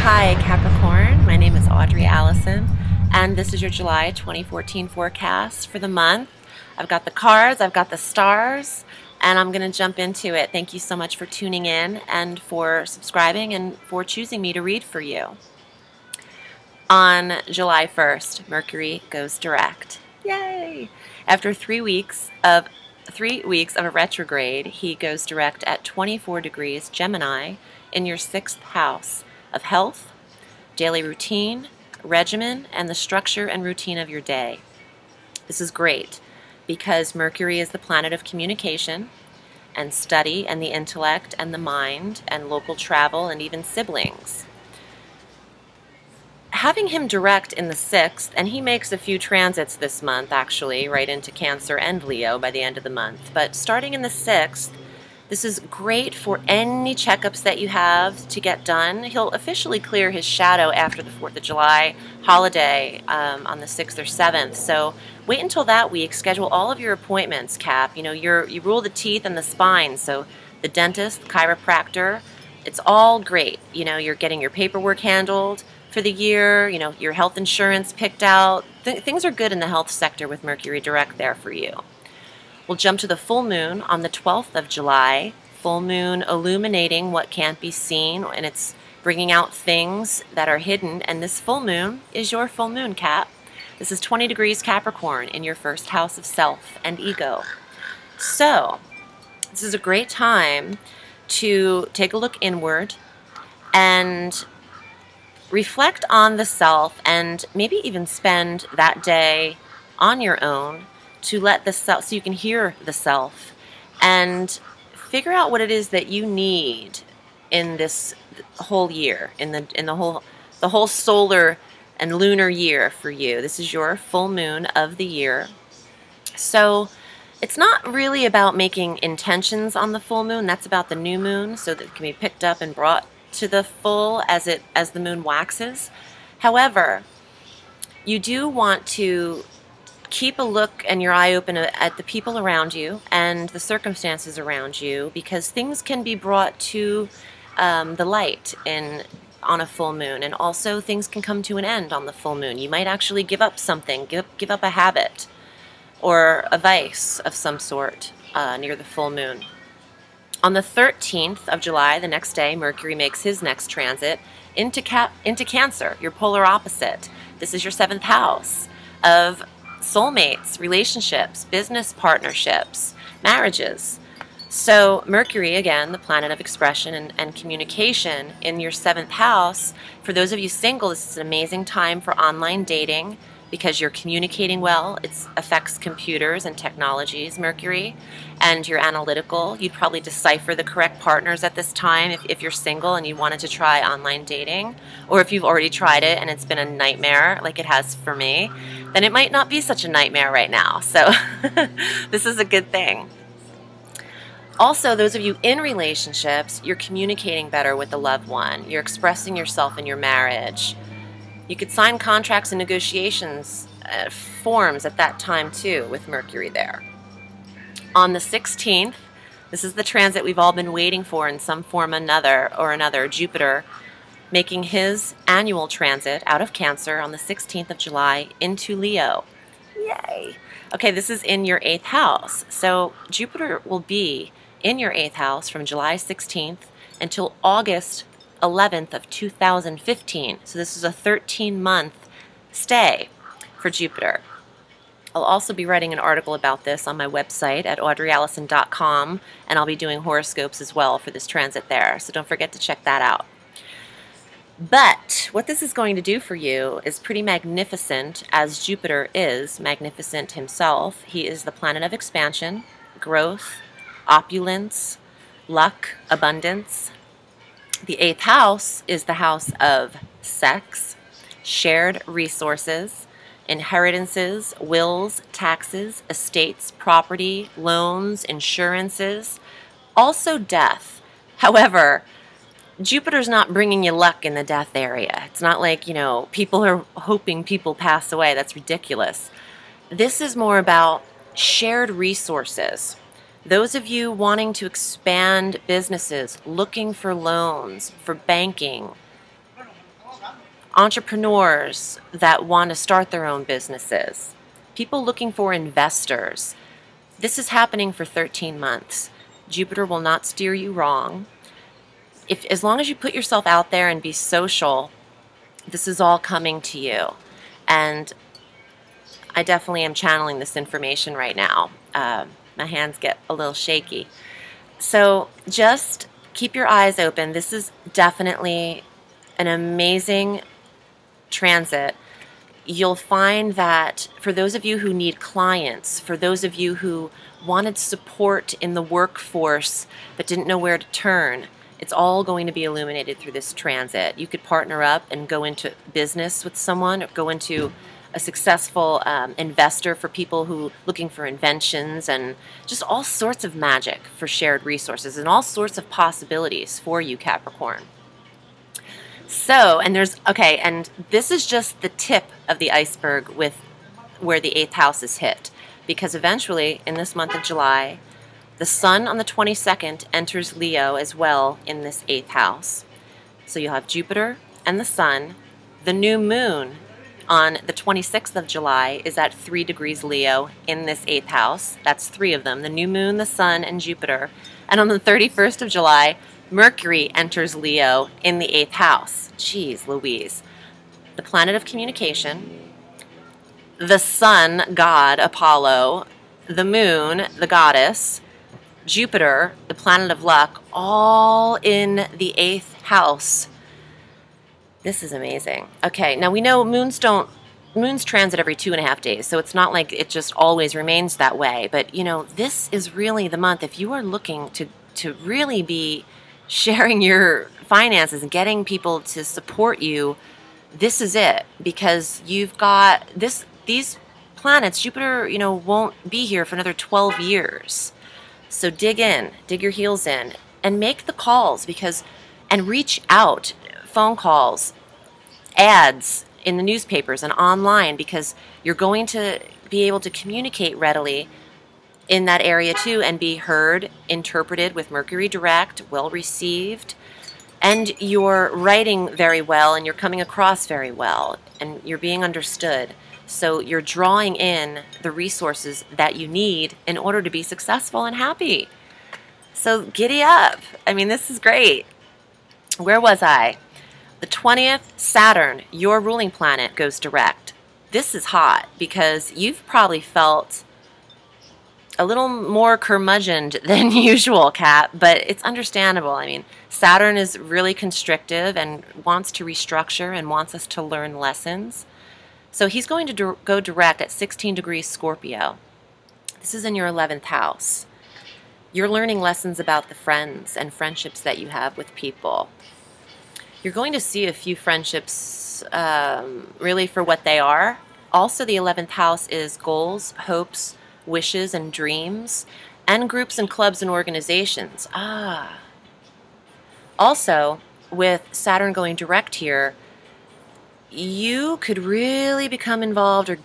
Hi Capricorn, my name is Audrey Alison, and this is your July 2014 forecast for the month. I've got the cards, I've got the stars, and I'm going to jump into it. Thank you so much for tuning in and for subscribing and for choosing me to read for you. On July 1st, Mercury goes direct. Yay! After 3 weeks of a retrograde, he goes direct at 24 degrees Gemini in your 6th house of health, daily routine, regimen, and the structure and routine of your day. This is great because Mercury is the planet of communication and study and the intellect and the mind and local travel and even siblings. Having him direct in the 6th, and he makes a few transits this month actually, right into Cancer and Leo by the end of the month, but starting in the 6th, this is great for any checkups that you have to get done. He'll officially clear his shadow after the 4th of July holiday on the 6th or 7th. So wait until that week. Schedule all of your appointments, Cap. You know, you rule the teeth and the spine. So the dentist, the chiropractor, it's all great. You know, you're getting your paperwork handled for the year. You know, your health insurance picked out. Things are good in the health sector with Mercury direct there for you. We'll jump to the full moon on the 12th of July. Full moon illuminating what can't be seen, and it's bringing out things that are hidden. And this full moon is your full moon, Cap. This is 20 degrees Capricorn in your 1st house of self and ego. So this is a great time to take a look inward and reflect on the self, and maybe even spend that day on your own to let the self, so you can hear the self and figure out what it is that you need in this whole year, in the whole solar and lunar year for you. This is your full moon of the year. So it's not really about making intentions on the full moon. That's about the new moon, so that it can be picked up and brought to the full as the moon waxes. However, you do want to keep a look and your eye open at the people around you and the circumstances around you, because things can be brought to the light on a full moon, and also things can come to an end on the full moon. You might actually give up something, give up a habit or a vice of some sort near the full moon. On the 13th of July, the next day, Mercury makes his next transit into Cancer, your polar opposite. This is your 7th house of soulmates, relationships, business partnerships, marriages. So Mercury, again, the planet of expression and communication in your 7th house. For those of you single, this is an amazing time for online dating because you're communicating well. It affects computers and technologies, Mercury, and you're analytical. You'd probably decipher the correct partners at this time if you're single and you wanted to try online dating, or if you've already tried it and it's been a nightmare like it has for me, then it might not be such a nightmare right now. So this is a good thing. Also, those of you in relationships, you're communicating better with the loved one. You're expressing yourself in your marriage. You could sign contracts and negotiations forms at that time too, with Mercury there. On the 16th, this is the transit we've all been waiting for in some form or another, Jupiter making his annual transit out of Cancer on the 16th of July into Leo. Yay! Okay, this is in your 8th house. So Jupiter will be in your 8th house from July 16th until August 11th of 2015. So this is a 13-month stay for Jupiter. I'll also be writing an article about this on my website at audreyallison.com, and I'll be doing horoscopes as well for this transit there. So don't forget to check that out. But what this is going to do for you is pretty magnificent, as Jupiter is magnificent himself. He is the planet of expansion, growth, opulence, luck, abundance. The 8th house is the house of sex, shared resources, inheritances, wills, taxes, estates, property, loans, insurances, also death. However, Jupiter's not bringing you luck in the death area. It's not like, you know, people are hoping people pass away. That's ridiculous. This is more about shared resources. Those of you wanting to expand businesses, looking for loans, for banking, entrepreneurs that want to start their own businesses, people looking for investors. This is happening for 13 months. Jupiter will not steer you wrong. As long as you put yourself out there and be social, this is all coming to you. And I definitely am channeling this information right now. My hands get a little shaky. So just keep your eyes open. This is definitely an amazing transit. You'll find that for those of you who need clients, for those of you who wanted support in the workforce but didn't know where to turn, it's all going to be illuminated through this transit. You could partner up and go into business with someone, or go into a successful investor for people who looking for inventions, and just all sorts of magic for shared resources and all sorts of possibilities for you, Capricorn. So, and this is just the tip of the iceberg with where the 8th house is hit, because eventually in this month of July, the sun on the 22nd enters Leo as well in this 8th house. So you'll have Jupiter and the sun. The new moon on the 26th of July is at 3 degrees Leo in this 8th house. That's 3 of them, the new moon, the sun, and Jupiter. And on the 31st of July, Mercury enters Leo in the 8th house. Jeez Louise. The planet of communication, the sun, God, Apollo, the moon, the goddess, Jupiter, the planet of luck, all in the 8th house. This is amazing. Okay, now we know moons transit every 2.5 days, so it's not like it just always remains that way. But, you know, this is really the month. If you are looking to really be sharing your finances and getting people to support you, this is it. Because you've got these planets, Jupiter, you know, won't be here for another 12 years. So dig in, dig your heels in, and make the calls, and reach out. Phone calls, ads in the newspapers and online, because you're going to be able to communicate readily in that area too and be heard, interpreted with Mercury direct, well received, and you're writing very well and you're coming across very well and you're being understood. So you're drawing in the resources that you need in order to be successful and happy. So giddy up. I mean, this is great. Where was I? The 20th, Saturn, your ruling planet, goes direct. This is hot because you've probably felt a little more curmudgeoned than usual, Cap, but it's understandable. I mean, Saturn is really constrictive and wants to restructure and wants us to learn lessons. So he's going to go direct at 16 degrees Scorpio. This is in your 11th house. You're learning lessons about the friends and friendships that you have with people. You're going to see a few friendships really for what they are. Also, the 11th house is goals, hopes, wishes, and dreams, and groups and clubs and organizations. Also, with Saturn going direct here, you could really become involved or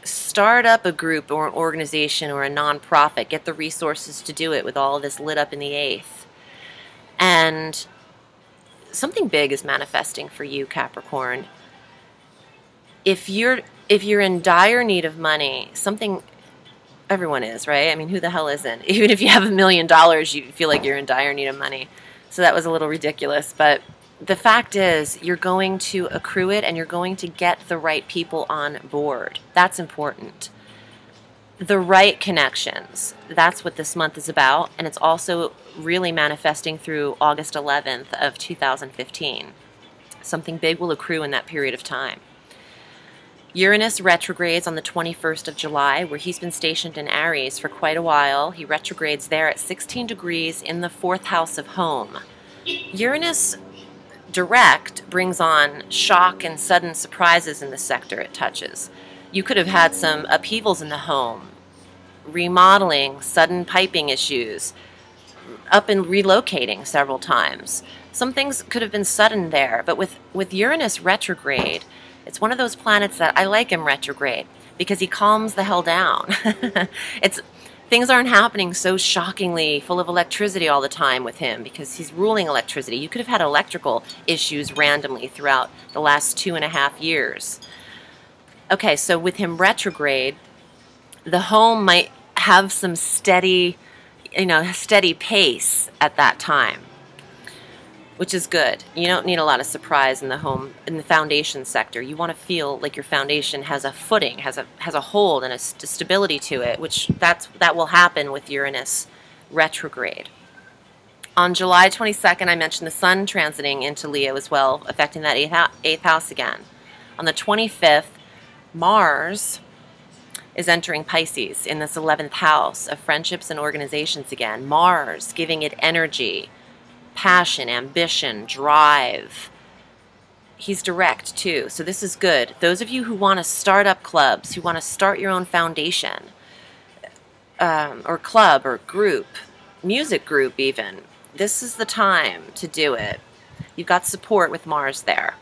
start up a group or an organization or a nonprofit, get the resources to do it with all of this lit up in the 8th. And something big is manifesting for you, Capricorn. If you're in dire need of money, everyone is, right? I mean, who the hell isn't? Even if you have $1 million, you feel like you're in dire need of money. So that was a little ridiculous, but the fact is you're going to accrue it and you're going to get the right people on board. That's important. The right connections. That's what this month is about, and it's also really manifesting through August 11th of 2015. Something big will accrue in that period of time. Uranus retrogrades on the 21st of July, where he's been stationed in Aries for quite a while. He retrogrades there at 16 degrees in the 4th house of home. Uranus direct brings on shock and sudden surprises in the sector it touches. You could have had some upheavals in the home, remodeling, sudden piping issues, up and relocating several times. Some things could have been sudden there, but with Uranus retrograde, it's one of those planets that I like him retrograde because he calms the hell down. things aren't happening so shockingly full of electricity all the time with him because he's ruling electricity. You could have had electrical issues randomly throughout the last 2.5 years. Okay, so with him retrograde, the home might have some steady, steady pace at that time, which is good. You don't need a lot of surprise in the home, in the foundation sector. You want to feel like your foundation has a footing, has a hold and a stability to it, which that will happen with Uranus retrograde. On July 22nd, I mentioned the Sun transiting into Leo as well, affecting that eighth house again. On the 25th, Mars is entering Pisces in this 11th house of friendships and organizations again. Mars giving it energy, passion, ambition, drive. He's direct too, so this is good. Those of you who want to start up clubs, who want to start your own foundation, or club or group, music group even, this is the time to do it. You've got support with Mars there.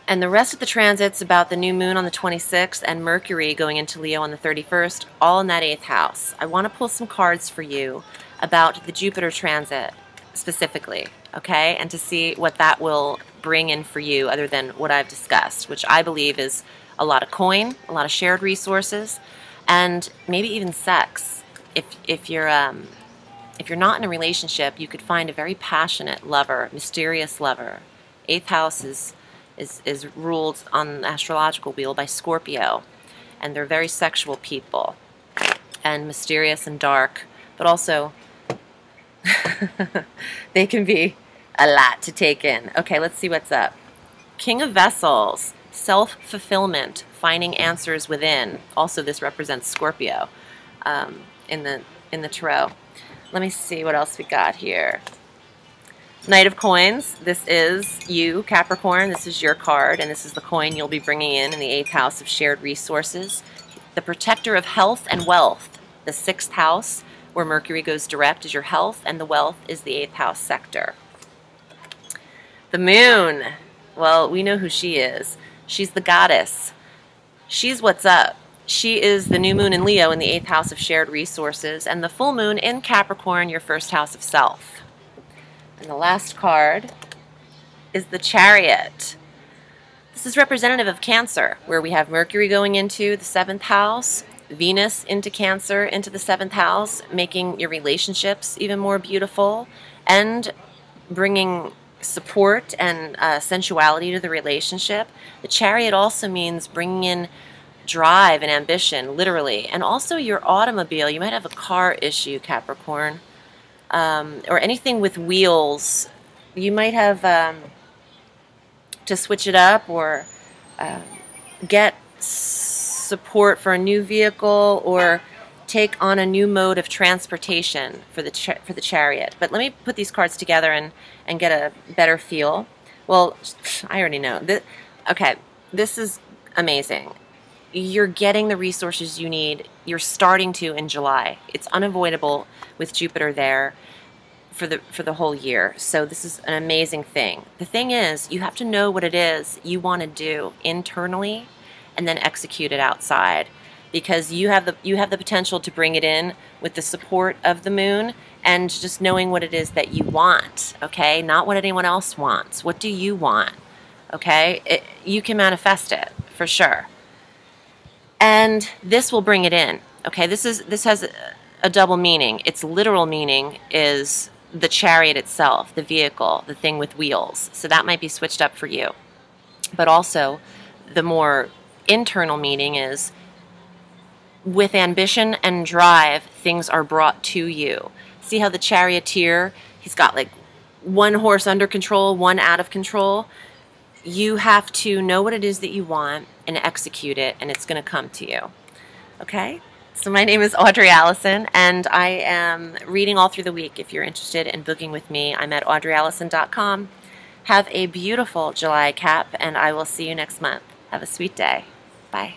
And the rest of the transits about the new moon on the 26th and Mercury going into Leo on the 31st, all in that 8th house. I want to pull some cards for you about the Jupiter transit specifically, okay? And to see what that will bring in for you other than what I've discussed, which I believe is a lot of coin, a lot of shared resources, and maybe even sex. If you're not in a relationship, you could find a very passionate lover, mysterious lover. 8th house is ruled on the astrological wheel by Scorpio, and they're very sexual people and mysterious and dark, but also they can be a lot to take in. Okay, let's see what's up. King of Vessels, self-fulfillment, finding answers within. Also, this represents Scorpio in the tarot. Let me see what else we got here. Knight of Coins, this is you, Capricorn, this is your card, and this is the coin you'll be bringing in the 8th house of shared resources. The protector of health and wealth, the 6th house, where Mercury goes direct, is your health, and the wealth is the 8th house sector. The moon, well, we know who she is. She's the goddess. She's what's up. She is the new moon in Leo in the 8th house of shared resources, and the full moon in Capricorn, your 1st house of self. And the last card is the Chariot. This is representative of Cancer, where we have Mercury going into the 7th house, Venus into Cancer, into the 7th house, making your relationships even more beautiful and bringing support and sensuality to the relationship. The Chariot also means bringing in drive and ambition, literally, and also your automobile. You might have a car issue, Capricorn. Or anything with wheels. You might have to switch it up or get support for a new vehicle or take on a new mode of transportation for the Chariot. But let me put these cards together and get a better feel. Well, I already know. Okay, this is amazing. You're getting the resources you need. You're starting to in July. It's unavoidable with Jupiter there for the whole year. So this is an amazing thing. The thing is, you have to know what it is you want to do internally and then execute it outside, because you have the potential to bring it in with the support of the moon and just knowing what it is that you want, okay? Not what anyone else wants. What do you want? Okay? You can manifest it for sure. And this will bring it in. Okay, this has a double meaning. Its literal meaning is the Chariot itself, the vehicle, the thing with wheels. So that might be switched up for you. But also, the more internal meaning is with ambition and drive, things are brought to you. See how the charioteer, he's got like one horse under control, one out of control. You have to know what it is that you want and execute it, and it's going to come to you. Okay? So my name is Audrey Alison, and I am reading all through the week. If you're interested in booking with me, I'm at audreyallison.com. Have a beautiful July, Cap, and I will see you next month. Have a sweet day. Bye.